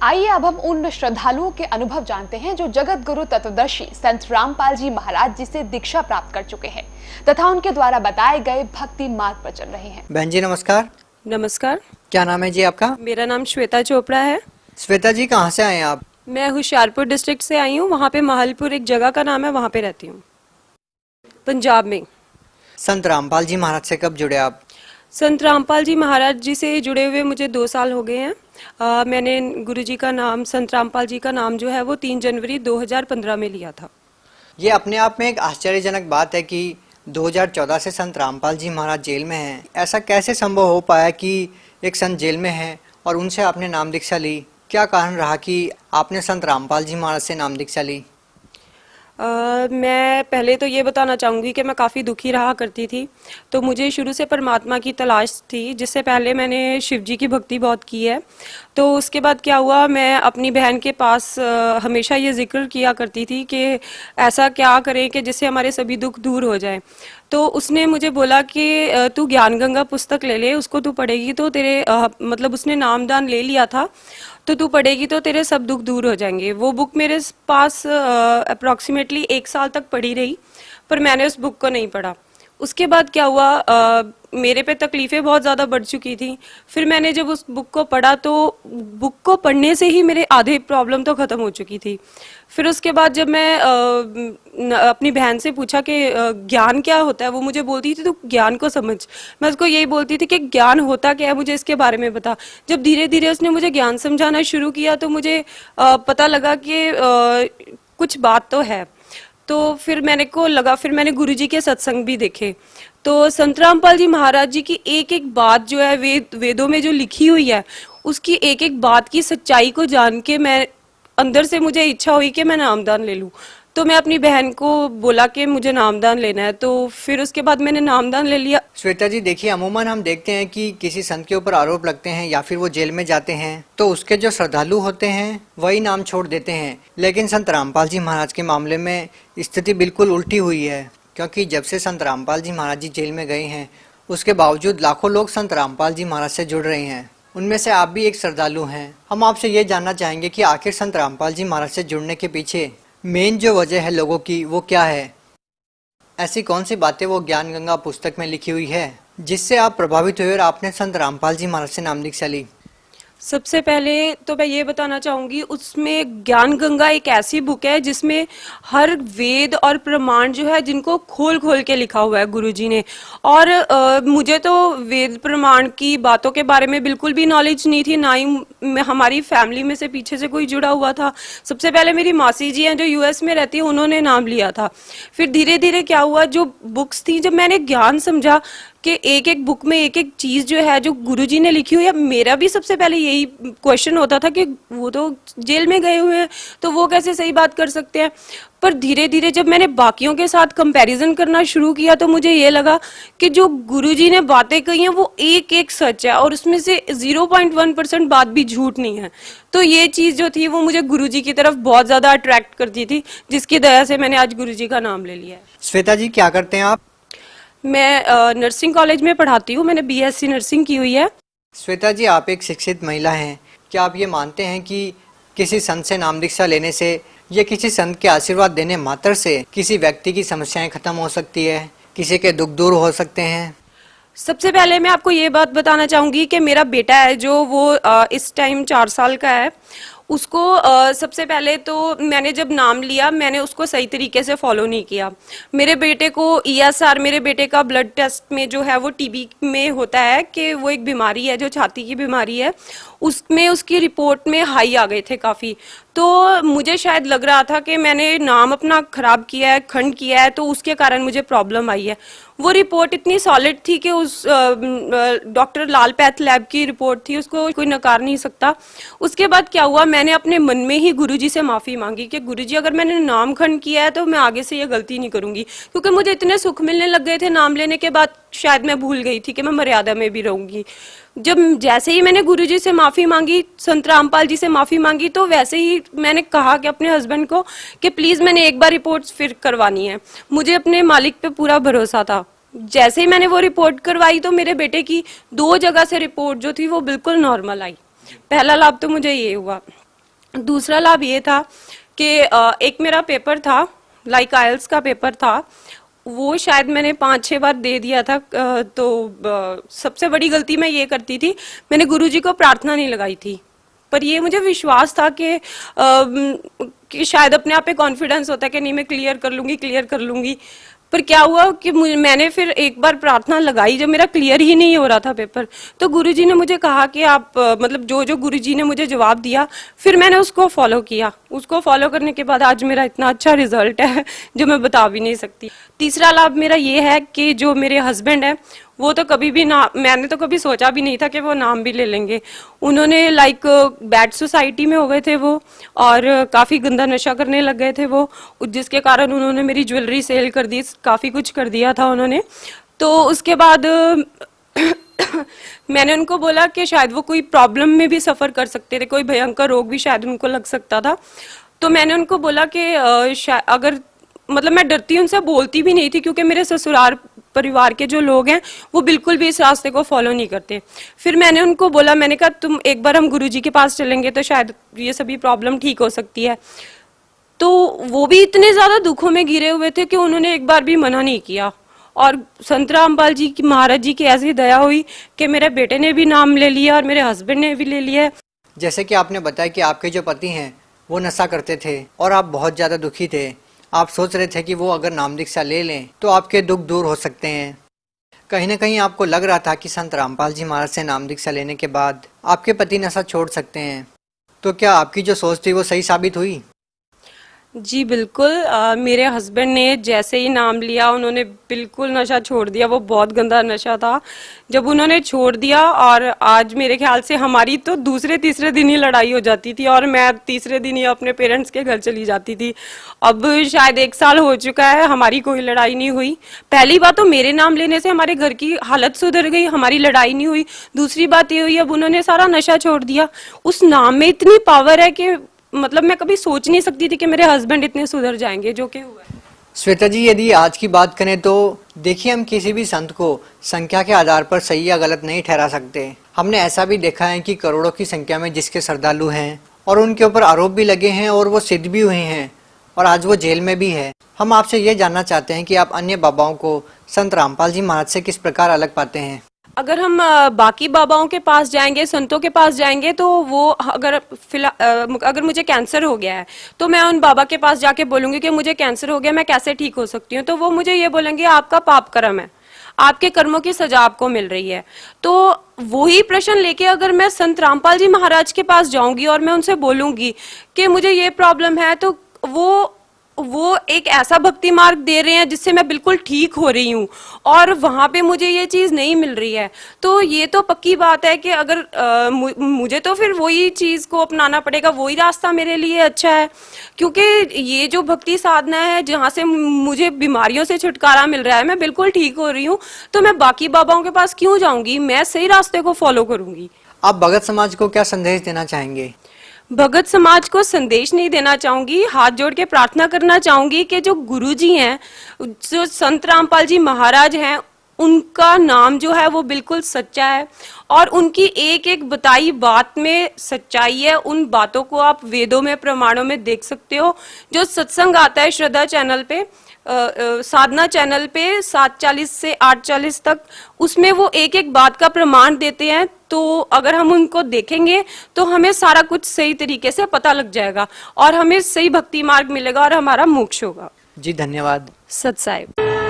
आइए अब हम उन श्रद्धालुओं के अनुभव जानते हैं जो जगत गुरु तत्वदर्शी संत रामपाल जी महाराज जी से दीक्षा प्राप्त कर चुके हैं तथा उनके द्वारा बताए गए भक्ति मार्ग पर चल रहे हैं। बहन जी नमस्कार। नमस्कार। क्या नाम है जी आपका? मेरा नाम श्वेता चोपड़ा है। श्वेता जी कहाँ से आए हैं आप? मैं होशियारपुर डिस्ट्रिक्ट से आई हूँ। वहाँ पे महलपुर एक जगह का नाम है, वहाँ पे रहती हूँ, पंजाब में। संत रामपाल जी महाराज से कब जुड़े आप? संत रामपाल जी महाराज जी से जुड़े हुए मुझे 2 साल हो गए हैं। मैंने गुरुजी का नाम, संत रामपाल जी का नाम जो है वो 3 जनवरी 2015 में लिया था। ये अपने आप में एक आश्चर्यजनक बात है कि 2014 से संत रामपाल जी महाराज जेल में हैं। ऐसा कैसे संभव हो पाया कि एक संत जेल में है और उनसे आपने नाम दीक्षा ली? क्या कारण रहा कि आपने संत रामपाल जी महाराज से नाम दीक्षा ली? मैं पहले तो ये बताना चाहूँगी कि मैं काफ़ी दुखी रहा करती थी, तो मुझे शुरू से परमात्मा की तलाश थी। जिससे पहले मैंने शिव जी की भक्ति बहुत की है। तो उसके बाद क्या हुआ, मैं अपनी बहन के पास हमेशा ये जिक्र किया करती थी कि ऐसा क्या करें कि जिससे हमारे सभी दुख दूर हो जाए। तो उसने मुझे बोला कि तू ज्ञान गंगा पुस्तक ले ले, उसको तू पढ़ेगी तो तेरे मतलब उसने नामदान ले लिया था, तो तू पढ़ेगी तो तेरे सब दुख दूर हो जाएंगे। वो बुक मेरे पास अप्रॉक्सीमेटली 1 साल तक पड़ी रही, पर मैंने उस बुक को नहीं पढ़ा। उसके बाद क्या हुआ, मेरे पे तकलीफ़ें बहुत ज़्यादा बढ़ चुकी थी। फिर मैंने जब उस बुक को पढ़ा तो बुक को पढ़ने से ही मेरे आधे प्रॉब्लम तो ख़त्म हो चुकी थी। फिर उसके बाद जब मैं अपनी बहन से पूछा कि ज्ञान क्या होता है, वो मुझे बोलती थी तू ज्ञान को समझ। मैं उसको यही बोलती थी कि ज्ञान होता क्या है, मुझे इसके बारे में बता। जब धीरे धीरे उसने मुझे ज्ञान समझाना शुरू किया तो मुझे पता लगा कि कुछ बात तो है। तो फिर मैंने गुरुजी के सत्संग भी देखे। तो संत रामपाल जी महाराज जी की एक एक बात जो है वेदों में जो लिखी हुई है, उसकी एक एक बात की सच्चाई को जान के मैं अंदर से मुझे इच्छा हुई कि मैं नामदान ले लूं। तो मैं अपनी बहन को बोला कि मुझे नामदान लेना है, तो फिर उसके बाद मैंने नामदान ले लिया। श्वेता जी देखिए, अमूमन हम देखते हैं कि किसी संत के ऊपर आरोप लगते हैं या फिर वो जेल में जाते हैं तो उसके जो श्रद्धालु होते हैं वही नाम छोड़ देते हैं। लेकिन संत रामपाल जी महाराज के मामले में स्थिति बिल्कुल उल्टी हुई है, क्योंकि जब से संत रामपाल जी महाराज जी जेल में गए हैं उसके बावजूद लाखों लोग संत रामपाल जी महाराज से जुड़ रहे हैं। उनमें से आप भी एक श्रद्धालु हैं। हम आपसे ये जानना चाहेंगे कि आखिर संत रामपाल जी महाराज से जुड़ने के पीछे मेन जो वजह है लोगों की वो क्या है? ऐसी कौन सी बातें वो ज्ञान गंगा पुस्तक में लिखी हुई है जिससे आप प्रभावित हुए और आपने संत रामपाल जी महाराज से नाम दीक्षा ली? सबसे पहले तो मैं ये बताना चाहूँगी, उसमें ज्ञान गंगा एक ऐसी बुक है जिसमें हर वेद और प्रमाण जो है जिनको खोल खोल के लिखा हुआ है गुरुजी ने। और मुझे तो वेद प्रमाण की बातों के बारे में बिल्कुल भी नॉलेज नहीं थी, ना ही हमारी फैमिली में से पीछे से कोई जुड़ा हुआ था। सबसे पहले मेरी मासी जी हैं जो यूएस में रहती है, उन्होंने नाम लिया था। फिर धीरे धीरे क्या हुआ, जो बुक्स थी, जब मैंने ज्ञान समझा कि एक एक बुक में एक एक चीज जो है जो गुरुजी ने लिखी हुई है। मेरा भी सबसे पहले यही क्वेश्चन होता था कि वो तो जेल में गए हुए हैं तो वो कैसे सही बात कर सकते हैं। पर धीरे धीरे जब मैंने बाकियों के साथ कंपैरिजन करना शुरू किया तो मुझे ये लगा कि जो गुरुजी ने बातें कही हैं वो एक एक सच है और उसमें से 0.1% बात भी झूठ नहीं है। तो ये चीज जो थी वो मुझे गुरुजी की तरफ बहुत ज्यादा अट्रैक्ट करती थी, जिसकी दया से मैंने आज गुरुजी का नाम ले लिया है। श्वेता जी क्या करते हैं आप? मैं नर्सिंग कॉलेज में पढ़ाती हूँ, मैंने बीएससी नर्सिंग की हुई है। श्वेता जी आप एक शिक्षित महिला हैं, क्या आप ये मानते हैं कि किसी संत से नाम दीक्षा लेने से या किसी संत के आशीर्वाद देने मात्र से किसी व्यक्ति की समस्याएं खत्म हो सकती है, किसी के दुख दूर हो सकते हैं? सबसे पहले मैं आपको ये बात बताना चाहूँगी कि मेरा बेटा है जो वो इस टाइम 4 साल का है। उसको सबसे पहले तो मैंने जब नाम लिया मैंने उसको सही तरीके से फॉलो नहीं किया। मेरे बेटे को ESR, मेरे बेटे का ब्लड टेस्ट में जो है वो टीबी में होता है कि वो एक बीमारी है जो छाती की बीमारी है, उसमें उसकी रिपोर्ट में हाई आ गए थे काफ़ी। तो मुझे शायद लग रहा था कि मैंने नाम अपना ख़राब किया है, खंड किया है, तो उसके कारण मुझे प्रॉब्लम आई है। वो रिपोर्ट इतनी सॉलिड थी कि उस डॉक्टर लाल पैथ लैब की रिपोर्ट थी, उसको कोई नकार नहीं सकता। उसके बाद क्या हुआ, मैंने अपने मन में ही गुरुजी से माफ़ी मांगी कि गुरुजी अगर मैंने नाम खंड किया है तो मैं आगे से ये गलती नहीं करूँगी, क्योंकि मुझे इतने सुख मिलने लग गए थे नाम लेने के बाद, शायद मैं भूल गई थी कि मैं मर्यादा में भी रहूँगी। जब जैसे ही मैंने गुरुजी से माफ़ी मांगी, संत रामपाल जी से माफ़ी मांगी, तो वैसे ही मैंने कहा कि अपने हस्बैंड को कि प्लीज़ मैंने एक बार रिपोर्ट फिर करवानी है। मुझे अपने मालिक पे पूरा भरोसा था। जैसे ही मैंने वो रिपोर्ट करवाई तो मेरे बेटे की 2 जगह से रिपोर्ट जो थी वो बिल्कुल नॉर्मल आई। पहला लाभ तो मुझे ये हुआ। दूसरा लाभ ये था कि एक मेरा पेपर था, लाइक आइल्स का पेपर था, वो शायद मैंने 5-6 बार दे दिया था। सबसे बड़ी गलती मैं ये करती थी, मैंने गुरुजी को प्रार्थना नहीं लगाई थी। पर ये मुझे विश्वास था कि शायद अपने आप पे कॉन्फिडेंस होता है कि नहीं मैं क्लियर कर लूंगी। पर क्या हुआ कि मैंने फिर एक बार प्रार्थना लगाई, जब मेरा क्लियर ही नहीं हो रहा था पेपर, तो गुरुजी ने मुझे कहा कि आप मतलब जो गुरुजी ने मुझे जवाब दिया, फिर मैंने उसको फॉलो किया। उसको फॉलो करने के बाद आज मेरा इतना अच्छा रिजल्ट है जो मैं बता भी नहीं सकती। तीसरा लाभ मेरा ये है कि जो मेरे हस्बैंड है वो तो कभी भी ना, मैंने तो कभी सोचा भी नहीं था कि वो नाम भी ले लेंगे। उन्होंने लाइक बैड सोसाइटी में हो गए थे वो, और काफ़ी गंदा नशा करने लग गए थे वो, जिसके कारण उन्होंने मेरी ज्वेलरी सेल कर दी, काफ़ी कुछ कर दिया था उन्होंने। तो उसके बाद मैंने उनको बोला कि शायद वो कोई प्रॉब्लम में भी सफ़र कर सकते थे, कोई भयंकर रोग भी शायद उनको लग सकता था। तो मैंने उनको बोला कि अगर मतलब मैं डरती उनसे बोलती भी नहीं थी, क्योंकि मेरे ससुराल परिवार के जो लोग हैं वो बिल्कुल भी इस रास्ते को फॉलो नहीं करते। फिर मैंने उनको बोला, मैंने कहा तुम एक बार हम गुरुजी के पास चलेंगे तो शायद ये सभी प्रॉब्लम ठीक हो सकती है। तो वो भी इतने ज्यादा दुखों में घिरे हुए थे कि उन्होंने एक बार भी मना नहीं किया। और संत रामपाल जी की, महाराज जी की ऐसी दया हुई कि मेरे बेटे ने भी नाम ले लिया और मेरे हस्बैंड ने भी ले लिया। जैसे कि आपने बताया कि आपके जो पति हैं वो नशा करते थे और आप बहुत ज़्यादा दुखी थे। आप सोच रहे थे कि वो अगर नाम दीक्षा ले लें तो आपके दुख दूर हो सकते हैं। कहीं ना कहीं आपको लग रहा था कि संत रामपाल जी महाराज से नाम दीक्षा लेने के बाद आपके पति नशा छोड़ सकते हैं। तो क्या आपकी जो सोच थी वो सही साबित हुई? जी बिल्कुल, मेरे हस्बैंड ने जैसे ही नाम लिया उन्होंने बिल्कुल नशा छोड़ दिया। वो बहुत गंदा नशा था। जब उन्होंने छोड़ दिया, और आज मेरे ख्याल से हमारी तो दूसरे तीसरे दिन ही लड़ाई हो जाती थी, और मैं तीसरे दिन ही अपने पेरेंट्स के घर चली जाती थी। अब शायद 1 साल हो चुका है, हमारी कोई लड़ाई नहीं हुई। पहली बात तो मेरे नाम लेने से हमारे घर की हालत सुधर गई, हमारी लड़ाई नहीं हुई। दूसरी बात ये हुई, अब उन्होंने सारा नशा छोड़ दिया। उस नाम में इतनी पावर है कि मतलब मैं कभी सोच नहीं सकती थी कि मेरे हस्बैंड इतने सुधर जाएंगे, जो कि हुआ है। श्वेता जी, यदि आज की बात करें तो देखिए, हम किसी भी संत को संख्या के आधार पर सही या गलत नहीं ठहरा सकते। हमने ऐसा भी देखा है कि करोड़ों की संख्या में जिसके श्रद्धालु हैं और उनके ऊपर आरोप भी लगे हैं और वो सिद्ध भी हुए हैं और आज वो जेल में भी है। हम आपसे ये जानना चाहते हैं कि आप अन्य बाबाओं को संत रामपाल जी महाराज से किस प्रकार अलग पाते हैं? अगर हम बाकी बाबाओं के पास जाएंगे, संतों के पास जाएंगे, तो वो अगर मुझे कैंसर हो गया है तो मैं उन बाबा के पास जाके बोलूंगी कि मुझे कैंसर हो गया, मैं कैसे ठीक हो सकती हूँ, तो वो मुझे ये बोलेंगे आपका पाप कर्म है, आपके कर्मों की सजा आपको मिल रही है। तो वही प्रश्न लेके अगर मैं संत रामपाल जी महाराज के पास जाऊंगी और मैं उनसे बोलूंगी कि मुझे ये प्रॉब्लम है, तो वो एक ऐसा भक्ति मार्ग दे रहे हैं जिससे मैं बिल्कुल ठीक हो रही हूँ, और वहां पे मुझे ये चीज नहीं मिल रही है। तो ये तो पक्की बात है कि अगर मुझे तो फिर वही चीज को अपनाना पड़ेगा, वही रास्ता मेरे लिए अच्छा है। क्योंकि ये जो भक्ति साधना है जहाँ से मुझे बीमारियों से छुटकारा मिल रहा है, मैं बिल्कुल ठीक हो रही हूँ, तो मैं बाकी बाबाओं के पास क्यों जाऊंगी? मैं सही रास्ते को फॉलो करूंगी। आप भगत समाज को क्या संदेश देना चाहेंगे? भगत समाज को संदेश नहीं देना चाहूंगी, हाथ जोड़ के प्रार्थना करना चाहूंगी कि जो गुरुजी हैं, जो संत रामपाल जी महाराज हैं, उनका नाम जो है वो बिल्कुल सच्चा है और उनकी एक एक बताई बात में सच्चाई है। उन बातों को आप वेदों में, प्रमाणों में देख सकते हो। जो सत्संग आता है श्रद्धा चैनल पे, साधना चैनल पे 7:40 से 8:40 तक, उसमें वो एक एक बात का प्रमाण देते हैं। तो अगर हम उनको देखेंगे तो हमें सारा कुछ सही तरीके से पता लग जाएगा और हमें सही भक्ति मार्ग मिलेगा और हमारा मोक्ष होगा। जी धन्यवाद। सत साहिब।